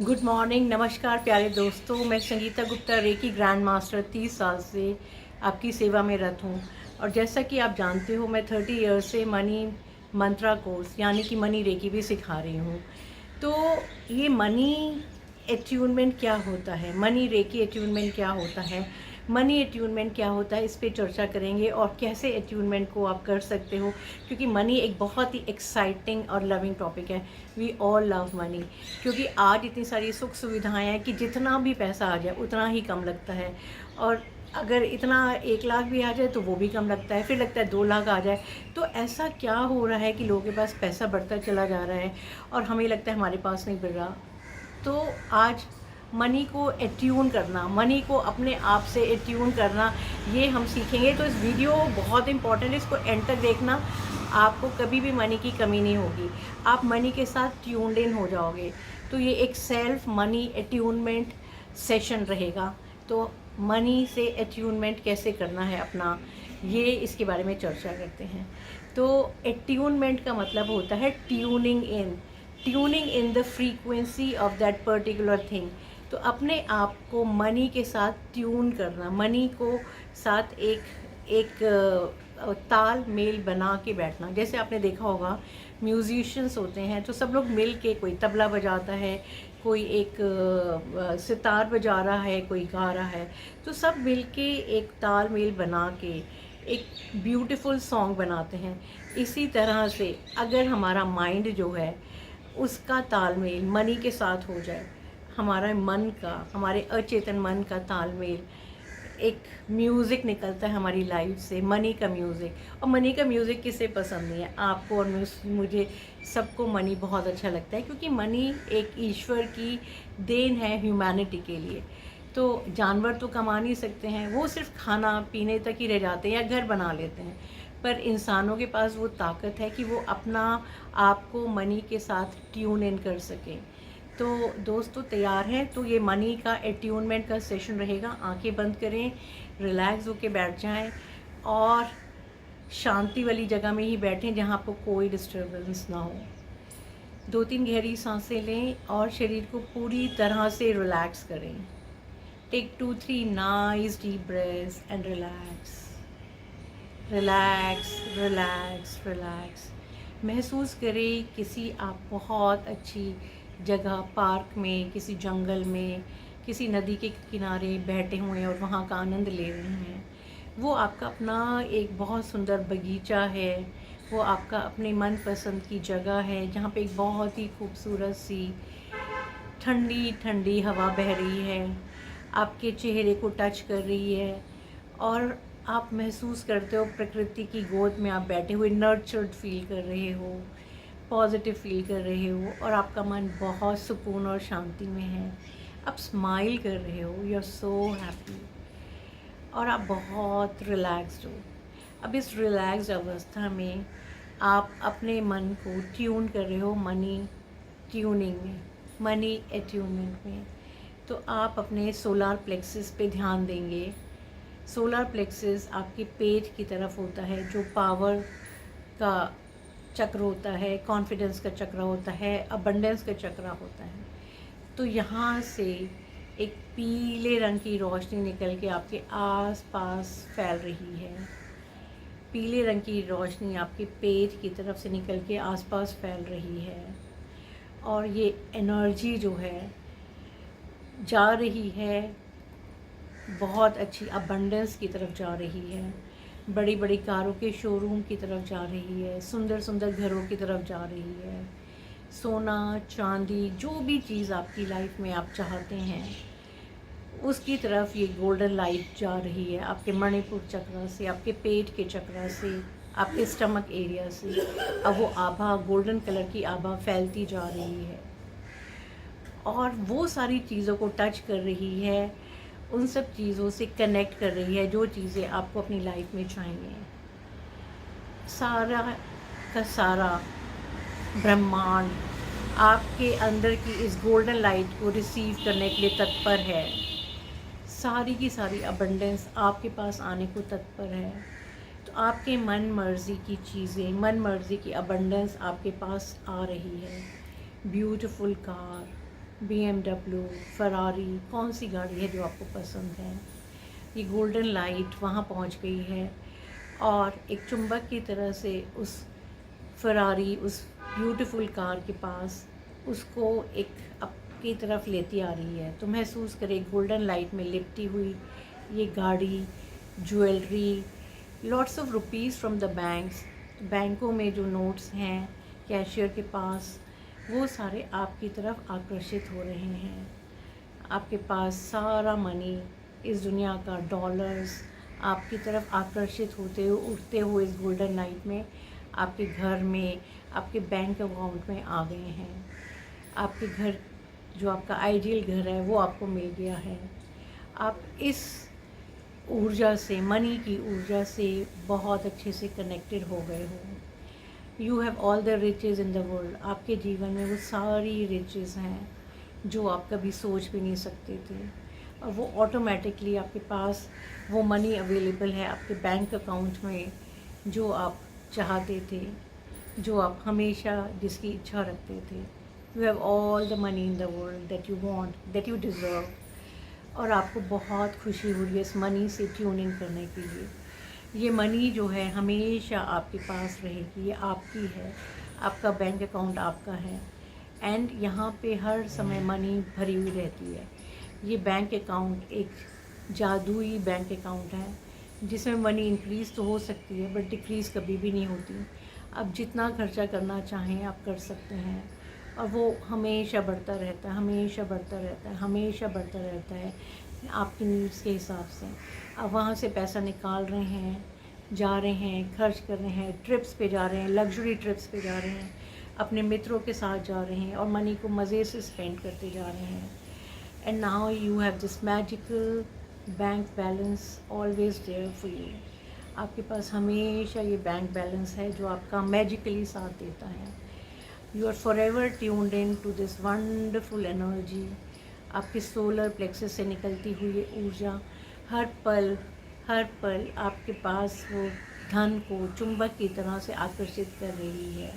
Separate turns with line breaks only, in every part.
Good morning, नमस्कार प्यारे दोस्तों। मैं Sangeeta Gupta, reiki grand master 30 साल से आपकी सेवा में रत हूँ। और जैसा कि आप जानते हो, मैं 30 ईयर्स से मनी मंत्रा कोर्स यानी कि मनी रेकी भी सिखा रही हूँ। तो ये मनी एट्यूनमेंट क्या होता है, मनी रेकी एट्यूनमेंट क्या होता है, मनी एट्यूनमेंट क्या होता है, इस पे चर्चा करेंगे और कैसे एट्यूनमेंट को आप कर सकते हो। क्योंकि मनी एक बहुत ही एक्साइटिंग और लविंग टॉपिक है। वी ऑल लव मनी, क्योंकि आज इतनी सारी सुख सुविधाएं हैं कि जितना भी पैसा आ जाए उतना ही कम लगता है। और अगर इतना 1 लाख भी आ जाए तो वो भी कम लगता है, फिर लगता है 2 लाख आ जाए। तो ऐसा क्या हो रहा है कि लोगों के पास पैसा बढ़ता चला जा रहा है और हमें लगता है हमारे पास नहीं बढ़ रहा। तो आज मनी को एट्यून करना, मनी को अपने आप से एट्यून करना, ये हम सीखेंगे। तो इस वीडियो बहुत इंपॉर्टेंट है, इसको एंड तक देखना। आपको कभी भी मनी की कमी नहीं होगी, आप मनी के साथ ट्यून्ड इन हो जाओगे। तो ये एक सेल्फ मनी एट्यूनमेंट सेशन रहेगा। तो मनी से एट्यूनमेंट कैसे करना है अपना, ये इसके बारे में चर्चा करते हैं। तो एट्यूनमेंट का मतलब होता है tuning in the frequency of that particular thing. तो अपने आप को मनी के साथ ट्यून करना, मनी को साथ एक एक ताल मेल बना के बैठना। जैसे आपने देखा होगा, म्यूजिशियंस होते हैं तो सब लोग मिल के, कोई तबला बजाता है, कोई एक सितार बजा रहा है, कोई गा रहा है। तो सब मिल के एक ताल मेल बना के एक ब्यूटीफुल सॉन्ग बनाते हैं। इसी तरह से अगर हमारा माइंड जो है उसका तालमेल मनी के साथ हो जाए, हमारा मन का, हमारे अचेतन मन का तालमेल, एक म्यूज़िक निकलता है हमारी लाइफ से, मनी का म्यूज़िक। और मनी का म्यूज़िक किसे पसंद नहीं है, आपको और मुझे सबको मनी बहुत अच्छा लगता है। क्योंकि मनी एक ईश्वर की देन है ह्यूमैनिटी के लिए। तो जानवर तो कमा नहीं सकते हैं, वो सिर्फ खाना पीने तक ही रह जाते हैं या घर बना लेते हैं। पर इंसानों के पास वो ताकत है कि वो अपना आप को मनी के साथ ट्यून इन कर सकें। तो दोस्तों तैयार हैं? तो ये मनी का एट्यूनमेंट का सेशन रहेगा। आंखें बंद करें, रिलैक्स होके बैठ जाएं और शांति वाली जगह में ही बैठें जहां आपको कोई डिस्टर्बेंस ना हो। 2-3 गहरी सांसें लें और शरीर को पूरी तरह से रिलैक्स करें। Take 2-3 nice deep breaths and relax relax relax relax. महसूस करें किसी आप बहुत अच्छी जगह, पार्क में, किसी जंगल में, किसी नदी के किनारे बैठे हुए हैं और वहाँ का आनंद ले रहे हैं। वो आपका अपना एक बहुत सुंदर बगीचा है, वो आपका अपने मनपसंद की जगह है जहाँ पे एक बहुत ही खूबसूरत सी ठंडी ठंडी हवा बह रही है, आपके चेहरे को टच कर रही है और आप महसूस करते हो प्रकृति की गोद में आप बैठे हुए नर्चर्ड फील कर रहे हो, पॉजिटिव फील कर रहे हो और आपका मन बहुत सुकून और शांति में है। आप स्माइल कर रहे हो, यू आर सो हैप्पी और आप बहुत रिलैक्स्ड हो। अब इस रिलैक्स्ड अवस्था में आप अपने मन को ट्यून कर रहे हो मनी ट्यूनिंग में, मनी एट्यूनमेंट में। तो आप अपने सोलार प्लेक्सिस पे ध्यान देंगे। सोलार प्लेक्सिस आपके पेट की तरफ होता है, जो पावर का चक्र होता है, कॉन्फिडेंस का चक्र होता है, अबंडेंस का चक्र होता है। तो यहाँ से एक पीले रंग की रोशनी निकल के आपके आस पास फैल रही है। पीले रंग की रोशनी आपके पेट की तरफ से निकल के आस पास फैल रही है और ये एनर्जी जो है जा रही है, बहुत अच्छी अबंडेंस की तरफ जा रही है, बड़ी बड़ी कारों के शोरूम की तरफ जा रही है, सुंदर सुंदर घरों की तरफ जा रही है। सोना चांदी, जो भी चीज़ आपकी लाइफ में आप चाहते हैं, उसकी तरफ ये गोल्डन लाइट जा रही है। आपके मणिपुर चक्र से, आपके पेट के चक्र से, आपके स्टमक एरिया से अब वो आभा, गोल्डन कलर की आभा फैलती जा रही है और वो सारी चीज़ों को टच कर रही है, उन सब चीज़ों से कनेक्ट कर रही है जो चीज़ें आपको अपनी लाइफ में चाहिए। सारा का सारा ब्रह्मांड आपके अंदर की इस गोल्डन लाइट को रिसीव करने के लिए तत्पर है। सारी की सारी अबंडेंस आपके पास आने को तत्पर है। तो आपके मन मर्ज़ी की चीज़ें, मन मर्ज़ी की अबंडेंस आपके पास आ रही है। ब्यूटीफुल कार, BMW, फरारी, कौन सी गाड़ी है जो आपको पसंद है। ये गोल्डन लाइट वहाँ पहुँच गई है और एक चुंबक की तरह से उस फरारी, उस ब्यूटीफुल कार के पास उसको एक आपकी तरफ लेती आ रही है। तो महसूस करें गोल्डन लाइट में लिपटी हुई ये गाड़ी, jewellery, lots of rupees from the banks. बैंकों में जो नोट्स हैं कैशियर के पास, वो सारे आपकी तरफ आकर्षित हो रहे हैं। आपके पास सारा मनी, इस दुनिया का डॉलर्स आपकी तरफ आकर्षित होते हुए उड़ते हुए इस गोल्डन लाइट में आपके घर में, आपके बैंक अकाउंट में आ गए हैं। आपके घर, जो आपका आइडियल घर है, वो आपको मिल गया है। आप इस ऊर्जा से, मनी की ऊर्जा से बहुत अच्छे से कनेक्टेड हो गए हो। You have all the riches in the world. आपके जीवन में वो सारी रिचेज़ हैं जो आप कभी सोच भी नहीं सकते थे, और वो ऑटोमेटिकली आपके पास वो मनी अवेलेबल है आपके बैंक अकाउंट में जो आप चाहते थे, जो आप हमेशा जिसकी इच्छा रखते थे। You have all the money in the world that you want, that you deserve. और आपको बहुत खुशी हो रही है इस मनी से ट्यून इन करने के लिए। ये मनी जो है हमेशा आपके पास रहेगी, ये आपकी है, आपका बैंक अकाउंट आपका है, एंड यहाँ पे हर समय मनी भरी हुई रहती है। ये बैंक अकाउंट एक जादुई बैंक अकाउंट है जिसमें मनी इंक्रीज़ तो हो सकती है बट डिक्रीज़ कभी भी नहीं होती। आप जितना खर्चा करना चाहें आप कर सकते हैं, और वो हमेशा बढ़ता रहता है, हमेशा बढ़ता रहता है, हमेशा बढ़ता रहता है आपकी नीड्स के हिसाब से। आप वहाँ से पैसा निकाल रहे हैं, जा रहे हैं, खर्च कर रहे हैं, ट्रिप्स पे जा रहे हैं, लग्जरी ट्रिप्स पे जा रहे हैं, अपने मित्रों के साथ जा रहे हैं और मनी को मज़े से स्पेंड करते जा रहे हैं। And now you have this magical bank balance always there for you. आपके पास हमेशा ये बैंक बैलेंस है जो आपका मैजिकली साथ देता है। You are forever tuned in to this wonderful energy. आपके सोलर प्लेक्सस से निकलती हुई ये ऊर्जा हर पल आपके पास वो धन को चुंबक की तरह से आकर्षित कर रही है,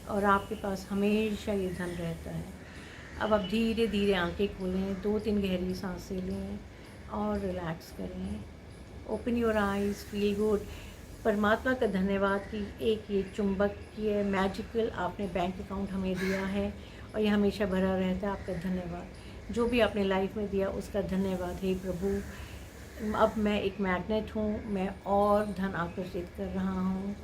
और आपके पास हमेशा ये धन रहता है। अब आप धीरे धीरे आंखें खोलें, 2-3 गहरी सांसें लें और रिलैक्स करें। Open your eyes, feel good. परमात्मा का धन्यवाद कि एक ये चुंबकीय मैजिकल आपने बैंक अकाउंट हमें दिया है और ये हमेशा भरा रहता है। आपका धन्यवाद। जो भी आपने लाइफ में दिया उसका धन्यवाद। हे प्रभु, अब मैं एक मैग्नेट हूँ, मैं और धन आकर्षित कर रहा हूँ।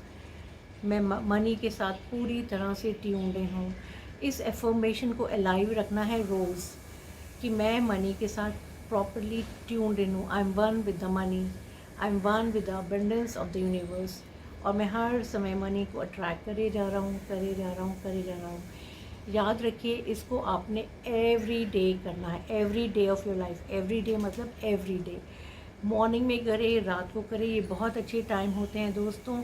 मैं मनी के साथ पूरी तरह से ट्यून्ड हूँ। इस एफर्मेशन को अलाइव रखना है रोज़ कि मैं मनी के साथ प्रॉपरली ट्यून्ड इन हूँ। I am one with the money, I am one with the abundance of the universe. और मैं हर समय मनी को अट्रैक्ट करे जा रहा हूँ, करे जा रहा हूँ, करे जा रहा हूँ। याद रखिए, इसको आपने एवरी डे करना है, every day of your life. Every day मतलब एवरी डे। मॉर्निंग में करें, रात को करें, ये बहुत अच्छे टाइम होते हैं दोस्तों।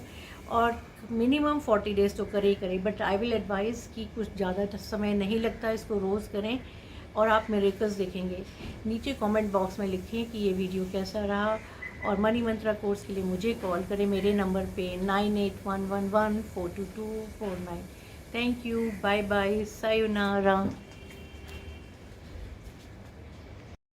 और मिनिमम 40 डेज़ तो करे ही करें, बट आई विल एडवाइज़ कि कुछ ज़्यादा समय नहीं लगता, इसको रोज़ करें और आप मिरेकल्स देखेंगे। नीचे कमेंट बॉक्स में लिखें कि ये वीडियो कैसा रहा, और मनी मंत्रा कोर्स के लिए मुझे कॉल करें मेरे नंबर पे 9811142249। Thank you, bye bye, sayonara.